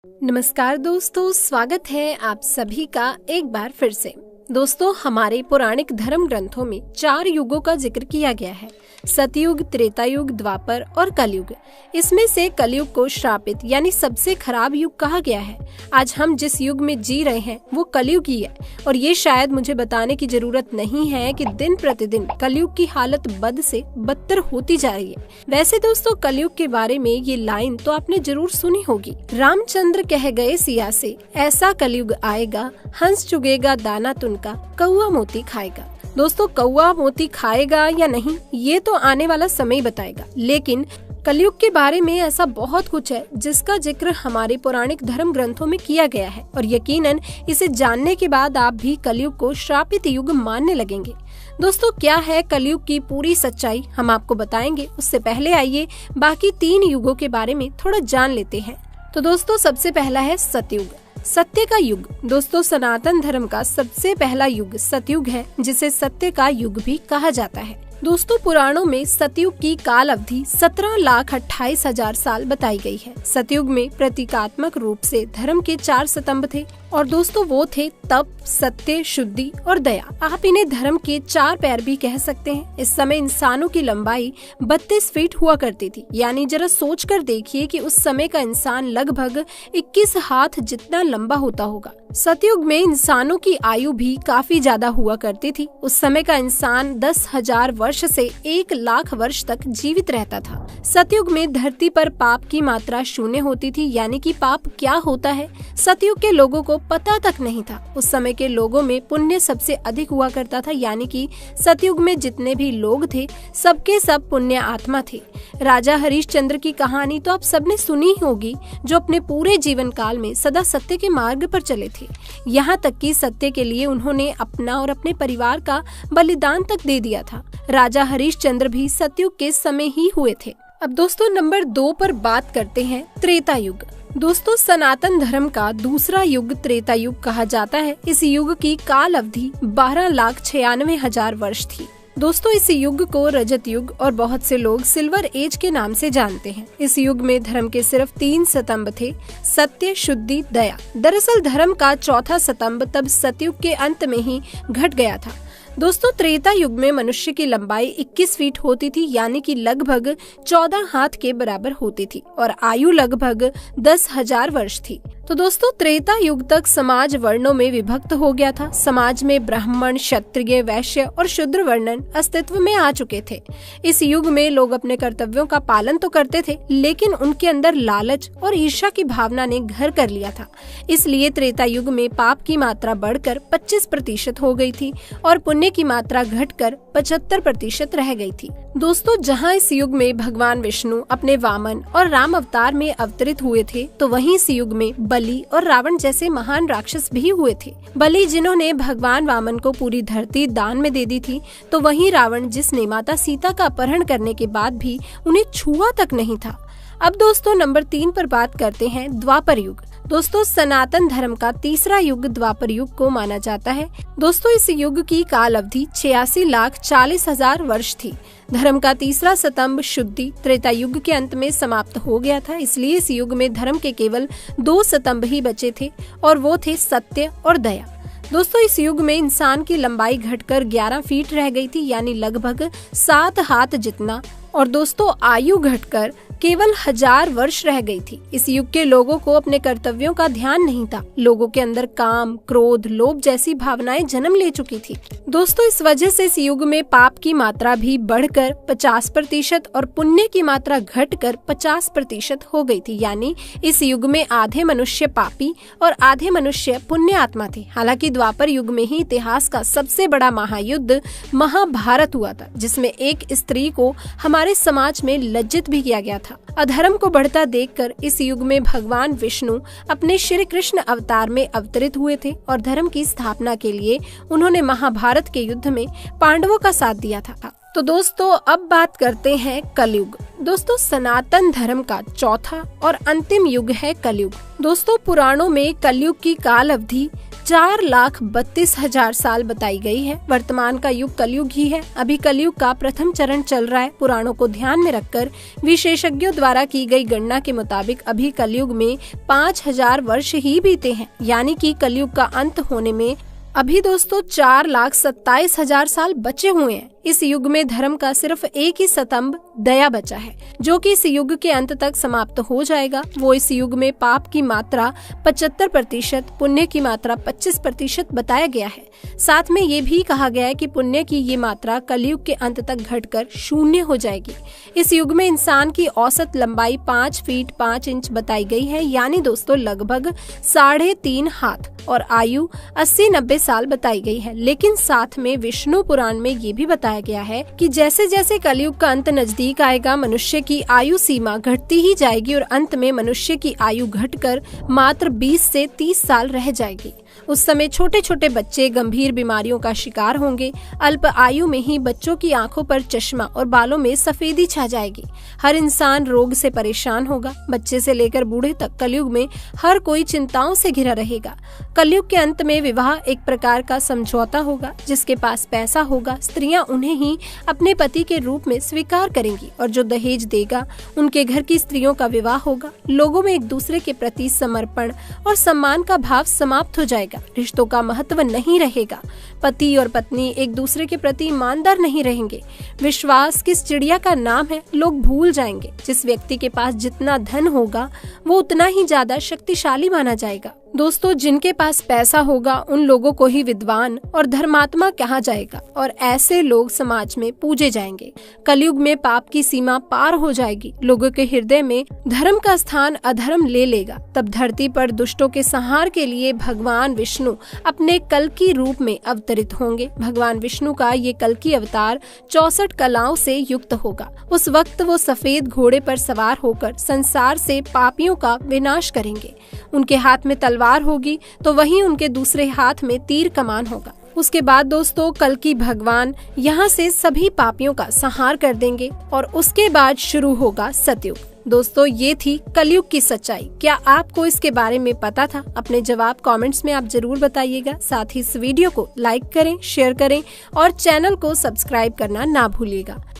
नमस्कार दोस्तों, स्वागत है आप सभी का एक बार फिर से। दोस्तों, हमारे पौराणिक धर्म ग्रंथों में 4 युगों का जिक्र किया गया है, सतयुग, त्रेता युग, द्वापर और कलयुग। इसमें से कलयुग को श्रापित यानी सबसे खराब युग कहा गया है। आज हम जिस युग में जी रहे हैं वो कलयुग ही है, और ये शायद मुझे बताने की जरूरत नहीं है कि दिन प्रतिदिन कलयुग की हालत बद से बदतर होती जा रही है। वैसे दोस्तों, कलयुग के बारे में ये लाइन तो आपने जरूर सुनी होगी, रामचंद्र कह गए सिया से, ऐसा कलयुग आएगा, हंस चुगेगा दाना तुनका, कौआ मोती खाएगा। दोस्तों, कौआ मोती खाएगा या नहीं ये तो आने वाला समय बताएगा, लेकिन कलयुग के बारे में ऐसा बहुत कुछ है जिसका जिक्र हमारे पौराणिक धर्म ग्रंथों में किया गया है, और यकीनन इसे जानने के बाद आप भी कलयुग को श्रापित युग मानने लगेंगे। दोस्तों, क्या है कलयुग की पूरी सच्चाई हम आपको बताएंगे। उससे पहले आइए बाकी 3 युगों के बारे में थोड़ा जान लेते हैं। तो दोस्तों, सबसे पहला है सतयुग, सत्य का युग। दोस्तों, सनातन धर्म का सबसे पहला युग सतयुग है, जिसे सत्य का युग भी कहा जाता है। दोस्तों, पुराणों में सतयुग की काल अवधि 17,28,000 साल बताई गई है। सतयुग में प्रतीकात्मक रूप से धर्म के 4 स्तंभ थे, और दोस्तों वो थे तप, सत्य, शुद्धि और दया। आप इन्हें धर्म के 4 पैर भी कह सकते हैं। इस समय इंसानों की लंबाई 32 फीट हुआ करती थी, यानी जरा सोच कर देखिए कि उस समय का इंसान लगभग 21 हाथ जितना लंबा होता होगा। सतयुग में इंसानों की आयु भी काफी ज्यादा हुआ करती थी। उस समय का इंसान 10,000 वर्ष से 1,00,000 वर्ष तक जीवित रहता था। सतयुग में धरती पर पाप की मात्रा 0 होती थी, यानी कि पाप क्या होता है सतयुग के लोगों को पता तक नहीं था। उस समय के लोगों में पुण्य सबसे अधिक हुआ करता था, यानी कि सतयुग में जितने भी लोग थे सबके सब पुण्य आत्मा थे। राजा हरिश्चंद्र की कहानी तो आप सबने सुनी ही होगी, जो अपने पूरे जीवन काल में सदा सत्य के मार्ग पर चले थे। यहाँ तक कि सत्य के लिए उन्होंने अपना और अपने परिवार का बलिदान तक दे दिया था। राजा हरिश्चंद्र भी सतयुग के समय ही हुए थे। अब दोस्तों, नंबर 2 पर बात करते हैं त्रेता युग। दोस्तों, सनातन धर्म का दूसरा युग त्रेता युग कहा जाता है। इस युग की काल अवधि 12,96,000 वर्ष थी। दोस्तों, इस युग को रजत युग और बहुत से लोग सिल्वर एज के नाम से जानते हैं। इस युग में धर्म के सिर्फ 3 स्तंभ थे, सत्य, शुद्धि, दया। दरअसल धर्म का चौथा स्तंभ तब सतयुग के अंत में ही घट गया था। दोस्तों, त्रेता युग में मनुष्य की लंबाई 21 फीट होती थी, यानी कि लगभग 14 हाथ के बराबर होती थी, और आयु लगभग 10,000 वर्ष थी। तो दोस्तों, त्रेता युग तक समाज वर्णों में विभक्त हो गया था। समाज में ब्राह्मण, क्षत्रिय, वैश्य और शूद्र वर्णन अस्तित्व में आ चुके थे। इस युग में लोग अपने कर्तव्यों का पालन तो करते थे, लेकिन उनके अंदर लालच और ईर्ष्या की भावना ने घर कर लिया था। इसलिए त्रेता युग में पाप की मात्रा बढ़कर 25% हो गई थी, और पुण्य की मात्रा घटकर 75% रह गई थी। दोस्तों, जहाँ इस युग में भगवान विष्णु अपने वामन और राम अवतार में अवतरित हुए थे, तो वहीं इस युग में बलि और रावण जैसे महान राक्षस भी हुए थे। बलि जिन्होंने भगवान वामन को पूरी धरती दान में दे दी थी, तो वहीं रावण जिसने माता सीता का अपहरण करने के बाद भी उन्हें छुआ तक नहीं था। अब दोस्तों, नंबर 3 पर बात करते हैं द्वापर युग। दोस्तों, सनातन धर्म का तीसरा युग द्वापर युग को माना जाता है। दोस्तों, इस युग की काल अवधि 86,40,000 वर्ष थी। धर्म का तीसरा स्तंभ शुद्धि त्रेता युग के अंत में समाप्त हो गया था, इसलिए इस युग में धर्म के केवल 2 स्तंभ ही बचे थे, और वो थे सत्य और दया। दोस्तों, इस युग में इंसान की लंबाई घटकर 11 फीट रह गई थी, यानी लगभग 7 हाथ जितना, और दोस्तों आयु घटकर केवल 1000 वर्ष रह गई थी। इस युग के लोगों को अपने कर्तव्यों का ध्यान नहीं था। लोगों के अंदर काम, क्रोध, लोभ जैसी भावनाएं जन्म ले चुकी थी। दोस्तों, इस वजह से इस युग में पाप की मात्रा भी बढ़कर 50% और पुण्य की मात्रा घटकर 50% हो गई थी, यानी इस युग में आधे मनुष्य पापी और आधे मनुष्य पुण्य आत्मा थे। हालांकि द्वापर युग में ही इतिहास का सबसे बड़ा महायुद्ध महाभारत हुआ था, जिसमें एक स्त्री को हमारे समाज में लज्जित भी किया गया था। अधर्म को बढ़ता देखकर इस युग में भगवान विष्णु अपने श्री कृष्ण अवतार में अवतरित हुए थे, और धर्म की स्थापना के लिए उन्होंने महाभारत के युद्ध में पांडवों का साथ दिया था। तो दोस्तों, अब बात करते हैं कलयुग। दोस्तों, सनातन धर्म का चौथा और अंतिम युग है कलयुग। दोस्तों, पुराणों में कलयुग की काल अवधि 4,32,000 साल बताई गई है। वर्तमान का युग कलयुग ही है। अभी कलयुग का प्रथम चरण चल रहा है। पुराणों को ध्यान में रखकर विशेषज्ञों द्वारा की गई गणना के मुताबिक अभी कलयुग में 5,000 वर्ष ही बीते हैं, यानी कि कलयुग का अंत होने में अभी दोस्तों 4,27,000 साल बचे हुए हैं। इस युग में धर्म का सिर्फ एक ही स्तंभ दया बचा है, जो कि इस युग के अंत तक समाप्त हो जाएगा। वो इस युग में पाप की मात्रा 75%, पुण्य की मात्रा 25% बताया गया है। साथ में ये भी कहा गया है कि पुण्य की ये मात्रा कलयुग के अंत तक घटकर 0 हो जाएगी। इस युग में इंसान की औसत लंबाई 5 फीट 5 इंच बताई गई है, यानी दोस्तों लगभग 3.5 हाथ, और आयु 80-90 साल बताई गई है। लेकिन साथ में विष्णु पुराण में ये भी बताया गया है कि जैसे जैसे कलयुग का अंत नजदीक आएगा, मनुष्य की आयु सीमा घटती ही जाएगी और अंत में मनुष्य की आयु घटकर मात्र 20 से 30 साल रह जाएगी। उस समय छोटे छोटे बच्चे गंभीर बीमारियों का शिकार होंगे। अल्प आयु में ही बच्चों की आंखों पर चश्मा और बालों में सफेदी छा जाएगी। हर इंसान रोग से परेशान होगा। बच्चे से लेकर बूढ़े तक कलयुग में हर कोई चिंताओं से घिरा रहेगा। कलयुग के अंत में विवाह एक प्रकार का समझौता होगा। जिसके पास पैसा होगा, स्त्रियां उन्हें ही अपने पति के रूप में स्वीकार करेंगी, और जो दहेज देगा उनके घर की स्त्रियों का विवाह होगा। लोगों में एक दूसरे के प्रति समर्पण और सम्मान का भाव समाप्त हो जाएगा। रिश्तों का महत्व नहीं रहेगा। पति और पत्नी एक दूसरे के प्रति ईमानदार नहीं रहेंगे। विश्वास किस चिड़िया का नाम है लोग भूल जाएंगे। जिस व्यक्ति के पास जितना धन होगा वो उतना ही ज्यादा शक्तिशाली माना जाएगा। दोस्तों, जिनके पास पैसा होगा उन लोगों को ही विद्वान और धर्मात्मा कहा जाएगा, और ऐसे लोग समाज में पूजे जाएंगे। कलयुग में पाप की सीमा पार हो जाएगी। लोगों के हृदय में धर्म का स्थान अधर्म ले लेगा। तब धरती पर दुष्टों के संहार के लिए भगवान विष्णु अपने कल्कि रूप में अवतरित होंगे। भगवान विष्णु का ये कल्कि अवतार 64 कलाओं से युक्त होगा। उस वक्त वो सफेद घोड़े पर सवार होकर संसार से पापियों का विनाश करेंगे। उनके हाथ में तलवार होगी तो वहीं उनके दूसरे हाथ में तीर कमान होगा। उसके बाद दोस्तों कल्कि भगवान यहाँ से सभी पापियों का संहार कर देंगे और उसके बाद शुरू होगा सतयुग। दोस्तों, ये थी कलयुग की सच्चाई। क्या आपको इसके बारे में पता था? अपने जवाब कमेंट्स में आप जरूर बताइएगा। साथ ही इस वीडियो को लाइक करें, शेयर करें और चैनल को सब्सक्राइब करना ना भूलिएगा।